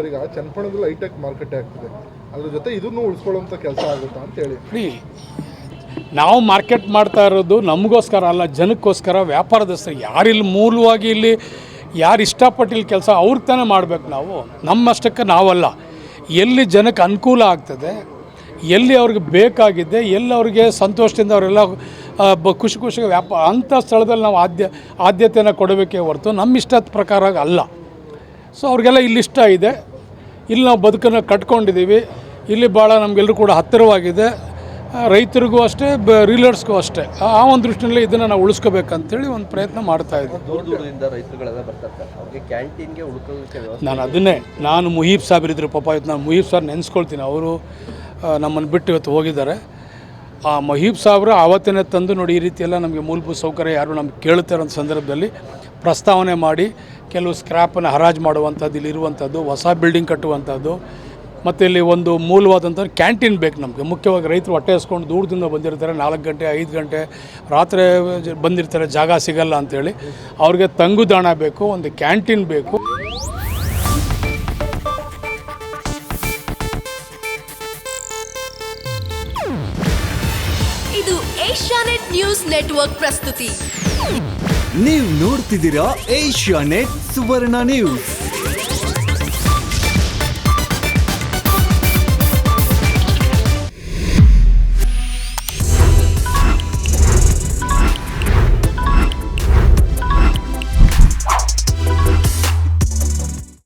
Sir, ಈಗ ಚನ್ನಪಟ್ಟಣದಲ್ಲಿ high tech market ಆಗ್ತಿದೆ, ಅದ್ರ ಜೊತೆ ಇದನ್ನು ಉಳಿಸ್ಕೊಳ್ಳುವಂಥ ಕೆಲಸ ಆಗುತ್ತಾ ಅಂತ ಹೇಳಿ. ನಾವು ಮಾರ್ಕೆಟ್ ಮಾಡ್ತಾ ಇರೋದು ನಮಗೋಸ್ಕರ ಅಲ್ಲ, ಜನಕ್ಕೋಸ್ಕರ, ವ್ಯಾಪಾರದಸ್ಥರು. ಯಾರಿಲ್ಲಿ ಮೂಲವಾಗಿ ಇಲ್ಲಿ ಯಾರು ಇಷ್ಟಪಟ್ಟು ಇಲ್ಲಿ ಕೆಲಸ ಅವ್ರಿಗೆ ತಾನೇ ಮಾಡಬೇಕು. ನಾವು ನಮ್ಮಷ್ಟಕ್ಕೆ ನಾವಲ್ಲ. ಎಲ್ಲಿ ಜನಕ್ಕೆ ಅನುಕೂಲ ಆಗ್ತದೆ, ಎಲ್ಲಿ ಅವ್ರಿಗೆ ಬೇಕಾಗಿದೆ, ಎಲ್ಲಿ ಅವ್ರಿಗೆ ಸಂತೋಷದಿಂದ ಅವರೆಲ್ಲ ಖುಷಿಗೆ ಅಂಥ ಸ್ಥಳದಲ್ಲಿ ನಾವು ಆದ್ಯತೆಯನ್ನು ಕೊಡಬೇಕೇ ಹೊರತು ನಮ್ಮ ಇಷ್ಟದ ಪ್ರಕಾರ ಅಲ್ಲ. ಸೊ ಅವ್ರಿಗೆಲ್ಲ ಇಲ್ಲಿ ಇಷ್ಟ ಇದೆ, ಇಲ್ಲಿ ನಾವು ಬದುಕನ್ನು ಕಟ್ಕೊಂಡಿದ್ದೀವಿ, ಇಲ್ಲಿ ಭಾಳ ನಮಗೆಲ್ಲರೂ ಕೂಡ ಹತ್ತಿರವಾಗಿದೆ. ರೈತರಿಗೂ ಅಷ್ಟೇ, ರೀಲರ್ಸ್ಗೂ ಅಷ್ಟೇ. ಆ ಒಂದು ದೃಷ್ಟಿಯಲ್ಲಿ ಇದನ್ನು ನಾವು ಉಳಿಸ್ಕೋಬೇಕಂತೇಳಿ ಒಂದು ಪ್ರಯತ್ನ ಮಾಡ್ತಾಯಿದ್ದೆ. ನಾನು ಮುಹೀಬ್ ಸಾಹೇಬ್ರಿದ್ರು, ಪಾಪ ಇವತ್ತು ನಾನು ಮುಹೀಬ್ ಸಾರ್ ನೆನೆಸ್ಕೊಳ್ತೀನಿ. ಅವರು ನಮ್ಮನ್ನು ಬಿಟ್ಟು ಇವತ್ತು ಹೋಗಿದ್ದಾರೆ. ಆ ಮುಹೀಬ್ ಸಾಹೇಬ್ರು ಆವತ್ತಿನ ತಂದು ನೋಡಿ, ಈ ರೀತಿಯೆಲ್ಲ ನಮಗೆ ಮೂಲಭೂತ ಸೌಕರ್ಯ ಯಾರು ನಮ್ಗೆ ಕೇಳ್ತಾ ಇರೋ ಸಂದರ್ಭದಲ್ಲಿ ಪ್ರಸ್ತಾವನೆ ಮಾಡಿ ಕೆಲವು ಸ್ಕ್ರ್ಯಾಪನ್ನು ಹರಾಜು ಮಾಡುವಂಥದ್ದು, ಇಲ್ಲಿರುವಂಥದ್ದು ಹೊಸ ಬಿಲ್ಡಿಂಗ್ ಕಟ್ಟುವಂಥದ್ದು, ಮತ್ತು ಇಲ್ಲಿ ಒಂದು ಮೂಲವಾದಂಥ ಕ್ಯಾಂಟೀನ್ ಬೇಕು ನಮಗೆ. ಮುಖ್ಯವಾಗಿ ರೈತರು ಹೊಟ್ಟೆ ಹಸ್ಕೊಂಡು ದೂರದಿಂದ ಬಂದಿರ್ತಾರೆ, 4 ಗಂಟೆ 5 ಗಂಟೆ ರಾತ್ರಿ ಬಂದಿರ್ತಾರೆ, ಜಾಗ ಸಿಗಲ್ಲ ಅಂಥೇಳಿ. ಅವ್ರಿಗೆ ತಂಗುದಾಣ ಬೇಕು, ಒಂದು ಕ್ಯಾಂಟೀನ್ ಬೇಕು. ಇದು ಏಷ್ಯಾನೆಟ್ ನ್ಯೂಸ್ ನೆಟ್ವರ್ಕ್ ಪ್ರಸ್ತುತಿ. ನೀವು ನೋಡ್ತಿದ್ದೀರಾ ಏಷ್ಯಾನೆಟ್ ಸುವರ್ಣ ನ್ಯೂಸ್.